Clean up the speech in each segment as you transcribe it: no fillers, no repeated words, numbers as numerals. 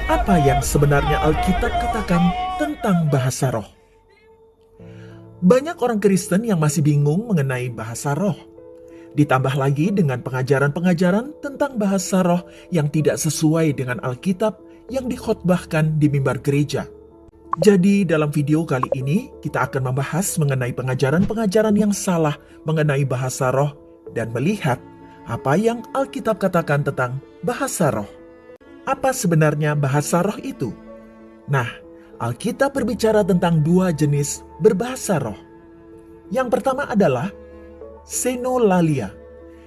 Apa yang sebenarnya Alkitab katakan tentang bahasa roh? Banyak orang Kristen yang masih bingung mengenai bahasa roh. Ditambah lagi dengan pengajaran-pengajaran tentang bahasa roh yang tidak sesuai dengan Alkitab yang dikhotbahkan di mimbar gereja. Jadi dalam video kali ini kita akan membahas mengenai pengajaran-pengajaran yang salah mengenai bahasa roh dan melihat apa yang Alkitab katakan tentang bahasa roh. Apa sebenarnya bahasa roh itu? Nah, Alkitab berbicara tentang dua jenis berbahasa roh. Yang pertama adalah Xenolalia,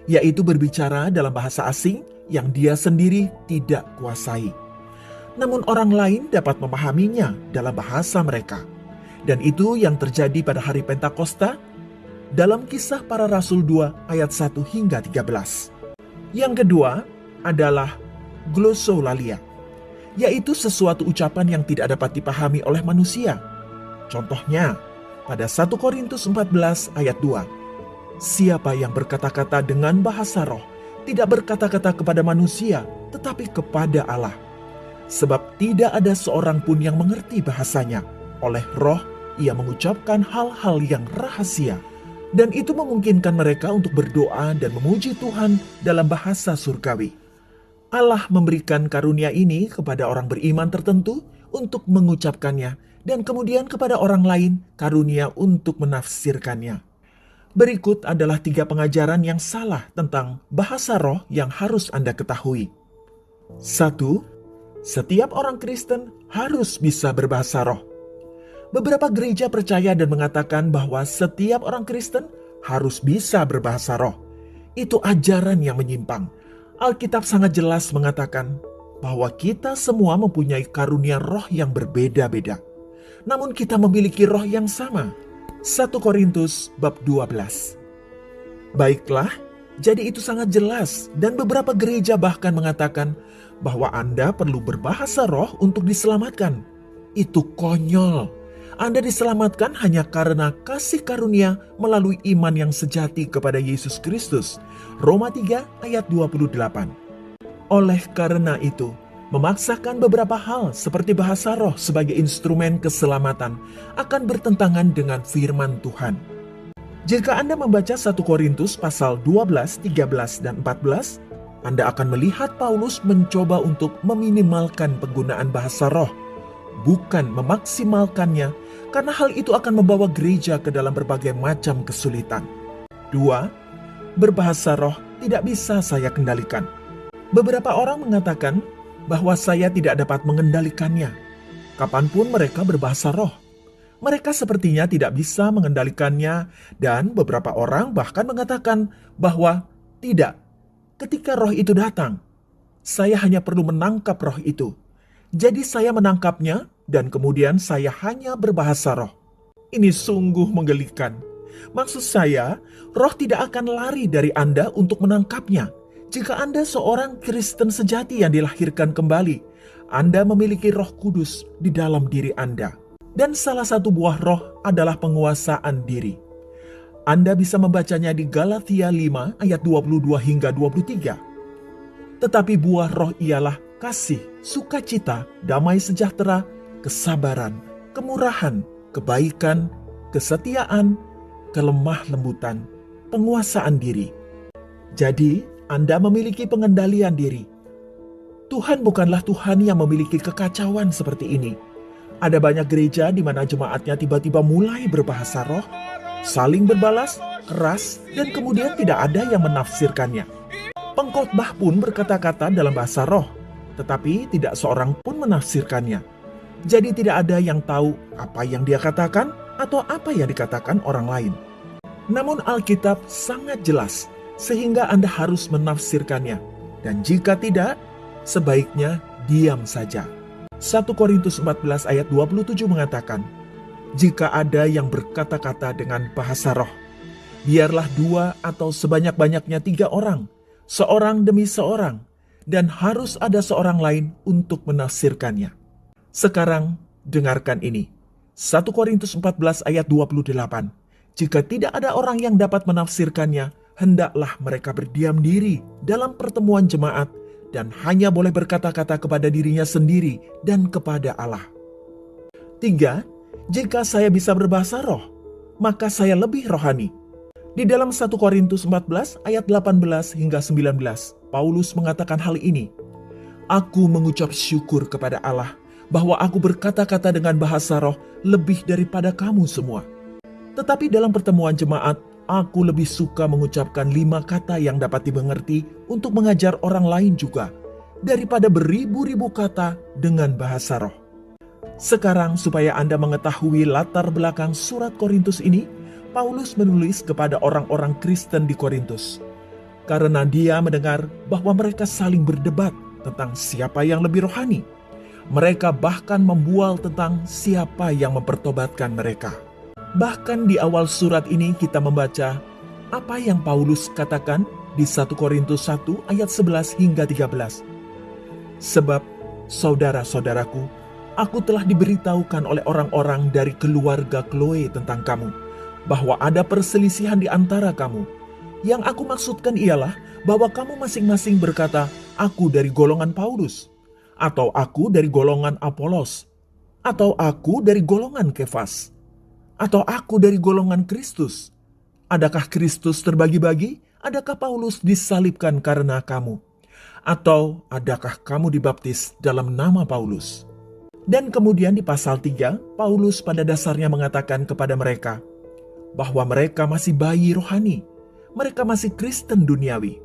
yaitu berbicara dalam bahasa asing yang dia sendiri tidak kuasai. Namun orang lain dapat memahaminya dalam bahasa mereka. Dan itu yang terjadi pada hari Pentakosta dalam Kisah Para Rasul 2 ayat 1 hingga 13. Yang kedua adalah Glossolalia, yaitu sesuatu ucapan yang tidak dapat dipahami oleh manusia. Contohnya, pada 1 Korintus 14 ayat 2. Siapa yang berkata-kata dengan bahasa roh, tidak berkata-kata kepada manusia, tetapi kepada Allah. Sebab tidak ada seorang pun yang mengerti bahasanya. Oleh roh, ia mengucapkan hal-hal yang rahasia. Dan itu memungkinkan mereka untuk berdoa dan memuji Tuhan dalam bahasa surgawi. Allah memberikan karunia ini kepada orang beriman tertentu untuk mengucapkannya, dan kemudian kepada orang lain karunia untuk menafsirkannya. Berikut adalah 3 pengajaran yang salah tentang bahasa roh yang harus Anda ketahui. 1. Setiap orang Kristen harus bisa berbahasa roh. Beberapa gereja percaya dan mengatakan bahwa setiap orang Kristen harus bisa berbahasa roh. Itu ajaran yang menyimpang. Alkitab sangat jelas mengatakan bahwa kita semua mempunyai karunia roh yang berbeda-beda. Namun kita memiliki roh yang sama. 1 Korintus bab 12. Baiklah, jadi itu sangat jelas dan beberapa gereja bahkan mengatakan bahwa Anda perlu berbahasa roh untuk diselamatkan. Itu konyol. Anda diselamatkan hanya karena kasih karunia melalui iman yang sejati kepada Yesus Kristus. Roma 3 ayat 28. Oleh karena itu, memaksakan beberapa hal seperti bahasa roh sebagai instrumen keselamatan akan bertentangan dengan firman Tuhan. Jika Anda membaca 1 Korintus pasal 12, 13, dan 14, Anda akan melihat Paulus mencoba untuk meminimalkan penggunaan bahasa roh, bukan memaksimalkannya, karena hal itu akan membawa gereja ke dalam berbagai macam kesulitan. 2. Berbahasa roh tidak bisa saya kendalikan. Beberapa orang mengatakan bahwa saya tidak dapat mengendalikannya. Kapanpun mereka berbahasa roh, mereka sepertinya tidak bisa mengendalikannya, dan beberapa orang bahkan mengatakan bahwa tidak. Ketika roh itu datang, saya hanya perlu menangkap roh itu. Jadi saya menangkapnya dan kemudian saya hanya berbahasa roh. Ini sungguh menggelikan. Maksud saya, roh tidak akan lari dari Anda untuk menangkapnya. Jika Anda seorang Kristen sejati yang dilahirkan kembali, Anda memiliki Roh Kudus di dalam diri Anda. Dan salah satu buah roh adalah penguasaan diri. Anda bisa membacanya di Galatia 5 ayat 22 hingga 23. Tetapi buah roh ialah kasih, sukacita, damai sejahtera, kesabaran, kemurahan, kebaikan, kesetiaan, kelemah lembutan, penguasaan diri. Jadi, Anda memiliki pengendalian diri. Tuhan bukanlah Tuhan yang memiliki kekacauan seperti ini. Ada banyak gereja di mana jemaatnya tiba-tiba mulai berbahasa roh, saling berbalas, keras, dan kemudian tidak ada yang menafsirkannya. Pengkhotbah pun berkata-kata dalam bahasa roh, tetapi tidak seorang pun menafsirkannya. Jadi tidak ada yang tahu apa yang dia katakan atau apa yang dikatakan orang lain. Namun Alkitab sangat jelas, sehingga Anda harus menafsirkannya. Dan jika tidak, sebaiknya diam saja. 1 Korintus 14 ayat 27 mengatakan, jika ada yang berkata-kata dengan bahasa roh, biarlah 2 atau sebanyak-banyaknya 3 orang, seorang demi seorang, dan harus ada seorang lain untuk menafsirkannya. Sekarang dengarkan ini. 1 Korintus 14 ayat 28. Jika tidak ada orang yang dapat menafsirkannya, hendaklah mereka berdiam diri dalam pertemuan jemaat dan hanya boleh berkata-kata kepada dirinya sendiri dan kepada Allah. 3. Jika saya bisa berbahasa roh, maka saya lebih rohani. Di dalam 1 Korintus 14 ayat 18 hingga 19, Paulus mengatakan hal ini. Aku mengucap syukur kepada Allah bahwa aku berkata-kata dengan bahasa roh lebih daripada kamu semua. Tetapi dalam pertemuan jemaat, aku lebih suka mengucapkan 5 kata yang dapat dimengerti untuk mengajar orang lain juga, daripada beribu-ribu kata dengan bahasa roh. Sekarang supaya Anda mengetahui latar belakang surat Korintus ini, Paulus menulis kepada orang-orang Kristen di Korintus. Karena dia mendengar bahwa mereka saling berdebat tentang siapa yang lebih rohani. Mereka bahkan membual tentang siapa yang mempertobatkan mereka. Bahkan di awal surat ini kita membaca apa yang Paulus katakan di 1 Korintus 1 ayat 11 hingga 13. Sebab, saudara-saudaraku, aku telah diberitahukan oleh orang-orang dari keluarga Chloe tentang kamu, bahwa ada perselisihan di antara kamu. Yang aku maksudkan ialah bahwa kamu masing-masing berkata, aku dari golongan Paulus, atau aku dari golongan Apolos, atau aku dari golongan Kefas, atau aku dari golongan Kristus. Adakah Kristus terbagi-bagi? Adakah Paulus disalibkan karena kamu? Atau adakah kamu dibaptis dalam nama Paulus? Dan kemudian di pasal 3, Paulus pada dasarnya mengatakan kepada mereka bahwa mereka masih bayi rohani, mereka masih Kristen duniawi.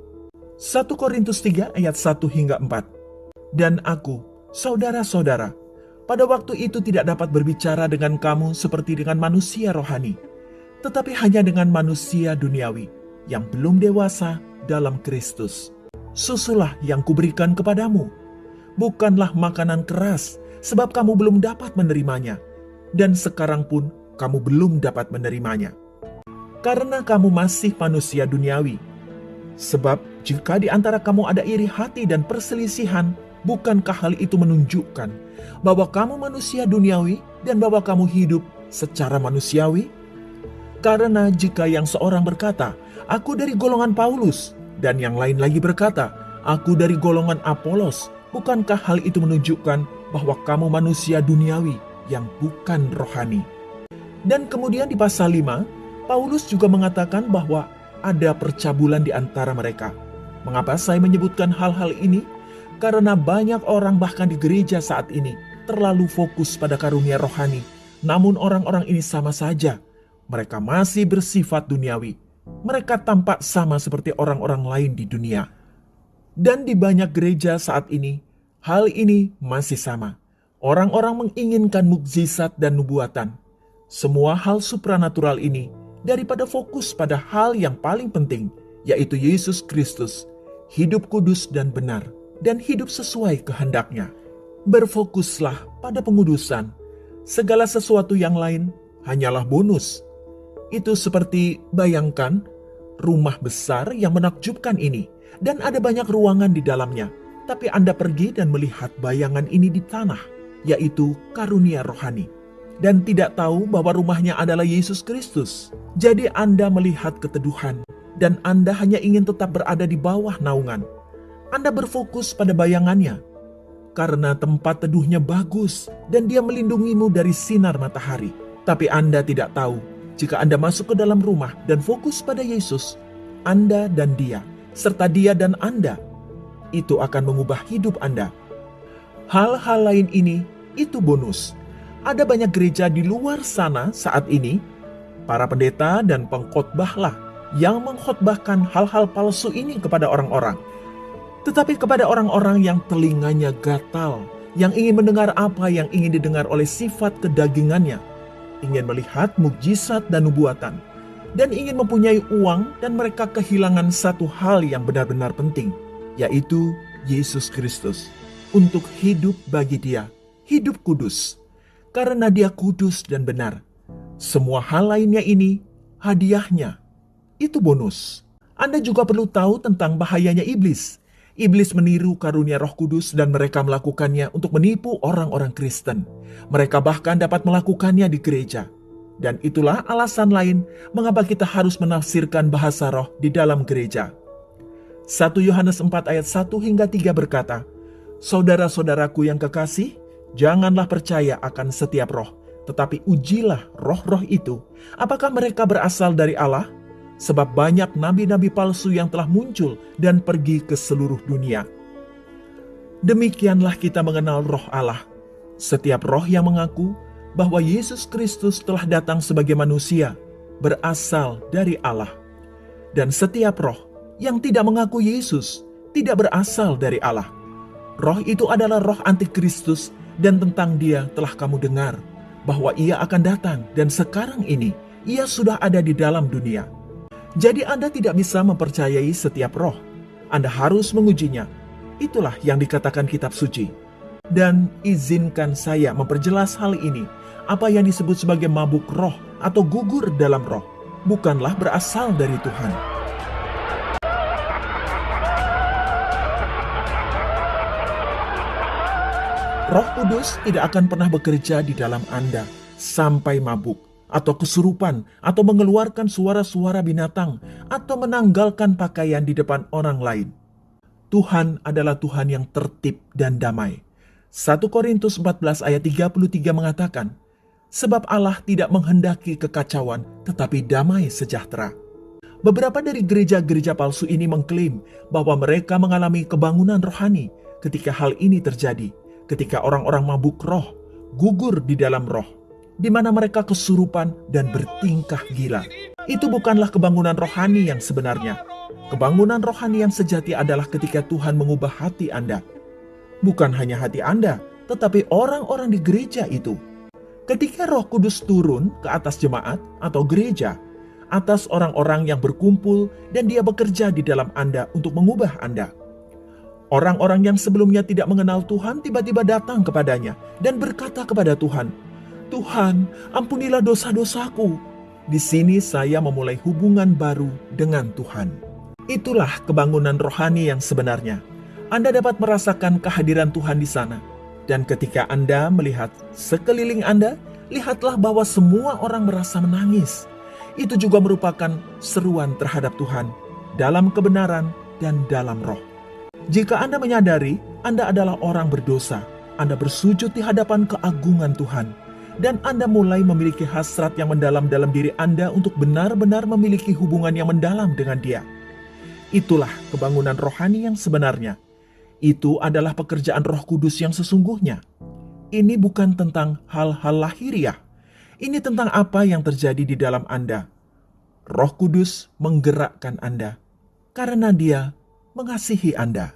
1 Korintus 3 ayat 1 hingga 4. Dan aku, saudara-saudara, pada waktu itu tidak dapat berbicara dengan kamu seperti dengan manusia rohani, tetapi hanya dengan manusia duniawi yang belum dewasa dalam Kristus. Susulah yang kuberikan kepadamu, bukanlah makanan keras, sebab kamu belum dapat menerimanya, dan sekarang pun kamu belum dapat menerimanya. Karena kamu masih manusia duniawi. Sebab jika di antara kamu ada iri hati dan perselisihan, bukankah hal itu menunjukkan bahwa kamu manusia duniawi dan bahwa kamu hidup secara manusiawi? Karena jika yang seorang berkata, aku dari golongan Paulus, dan yang lain lagi berkata, aku dari golongan Apolos, bukankah hal itu menunjukkan bahwa kamu manusia duniawi yang bukan rohani? Dan kemudian di pasal 5, Paulus juga mengatakan bahwa ada percabulan di antara mereka. Mengapa saya menyebutkan hal-hal ini? Karena banyak orang bahkan di gereja saat ini terlalu fokus pada karunia rohani. Namun orang-orang ini sama saja. Mereka masih bersifat duniawi. Mereka tampak sama seperti orang-orang lain di dunia. Dan di banyak gereja saat ini, hal ini masih sama. Orang-orang menginginkan mukjizat dan nubuatan. Semua hal supranatural ini daripada fokus pada hal yang paling penting, yaitu Yesus Kristus, hidup kudus dan benar, dan hidup sesuai kehendaknya. Berfokuslah pada pengudusan. Segala sesuatu yang lain hanyalah bonus. Itu seperti bayangkan rumah besar yang menakjubkan ini, dan ada banyak ruangan di dalamnya. Tapi Anda pergi dan melihat bayangan ini di tanah, yaitu karunia rohani, dan tidak tahu bahwa rumahnya adalah Yesus Kristus. Jadi Anda melihat keteduhan, dan Anda hanya ingin tetap berada di bawah naungan. Anda berfokus pada bayangannya, karena tempat teduhnya bagus, dan dia melindungimu dari sinar matahari. Tapi Anda tidak tahu, jika Anda masuk ke dalam rumah dan fokus pada Yesus, Anda dan dia, serta dia dan Anda, itu akan mengubah hidup Anda. Hal-hal lain ini, itu bonus. Ada banyak gereja di luar sana saat ini, para pendeta dan pengkhotbahlah yang mengkhotbahkan hal-hal palsu ini kepada orang-orang. Tetapi kepada orang-orang yang telinganya gatal, yang ingin mendengar apa yang ingin didengar oleh sifat kedagingannya, ingin melihat mukjizat dan nubuatan, dan ingin mempunyai uang, dan mereka kehilangan satu hal yang benar-benar penting, yaitu Yesus Kristus, untuk hidup bagi dia, hidup kudus, karena dia kudus dan benar. Semua hal lainnya ini, hadiahnya, itu bonus. Anda juga perlu tahu tentang bahayanya iblis. Iblis meniru karunia Roh Kudus dan mereka melakukannya untuk menipu orang-orang Kristen. Mereka bahkan dapat melakukannya di gereja. Dan itulah alasan lain mengapa kita harus menafsirkan bahasa roh di dalam gereja. 1 Yohanes 4 ayat 1 hingga 3 berkata, "Saudara-saudaraku yang kekasih, janganlah percaya akan setiap roh, tetapi ujilah roh-roh itu, apakah mereka berasal dari Allah? Sebab banyak nabi-nabi palsu yang telah muncul dan pergi ke seluruh dunia." Demikianlah kita mengenal roh Allah. Setiap roh yang mengaku bahwa Yesus Kristus telah datang sebagai manusia berasal dari Allah. Dan setiap roh yang tidak mengaku Yesus tidak berasal dari Allah. Roh itu adalah roh antikristus, dan tentang dia telah kamu dengar bahwa ia akan datang, dan sekarang ini ia sudah ada di dalam dunia. Jadi Anda tidak bisa mempercayai setiap roh. Anda harus mengujinya. Itulah yang dikatakan kitab suci. Dan izinkan saya memperjelas hal ini. Apa yang disebut sebagai mabuk roh atau gugur dalam roh bukanlah berasal dari Tuhan. Roh Kudus tidak akan pernah bekerja di dalam Anda sampai mabuk atau kesurupan atau mengeluarkan suara-suara binatang atau menanggalkan pakaian di depan orang lain. Tuhan adalah Tuhan yang tertib dan damai. 1 Korintus 14 ayat 33 mengatakan, "Sebab Allah tidak menghendaki kekacauan, tetapi damai sejahtera." Beberapa dari gereja-gereja palsu ini mengklaim bahwa mereka mengalami kebangunan rohani ketika hal ini terjadi, ketika orang-orang mabuk roh, gugur di dalam roh, di mana mereka kesurupan dan bertingkah gila. Itu bukanlah kebangunan rohani yang sebenarnya. Kebangunan rohani yang sejati adalah ketika Tuhan mengubah hati Anda. Bukan hanya hati Anda, tetapi orang-orang di gereja itu. Ketika Roh Kudus turun ke atas jemaat atau gereja, atas orang-orang yang berkumpul dan dia bekerja di dalam Anda untuk mengubah Anda. Orang-orang yang sebelumnya tidak mengenal Tuhan tiba-tiba datang kepadanya dan berkata kepada Tuhan, "Tuhan, ampunilah dosa-dosaku." Di sini saya memulai hubungan baru dengan Tuhan. Itulah kebangunan rohani yang sebenarnya. Anda dapat merasakan kehadiran Tuhan di sana. Dan ketika Anda melihat sekeliling Anda, lihatlah bahwa semua orang merasa menangis. Itu juga merupakan seruan terhadap Tuhan dalam kebenaran dan dalam roh. Jika Anda menyadari Anda adalah orang berdosa, Anda bersujud di hadapan keagungan Tuhan, dan Anda mulai memiliki hasrat yang mendalam dalam diri Anda untuk benar-benar memiliki hubungan yang mendalam dengan Dia. Itulah kebangunan rohani yang sebenarnya. Itu adalah pekerjaan Roh Kudus yang sesungguhnya. Ini bukan tentang hal-hal lahiriah. Ini tentang apa yang terjadi di dalam Anda. Roh Kudus menggerakkan Anda karena Dia mengasihi Anda.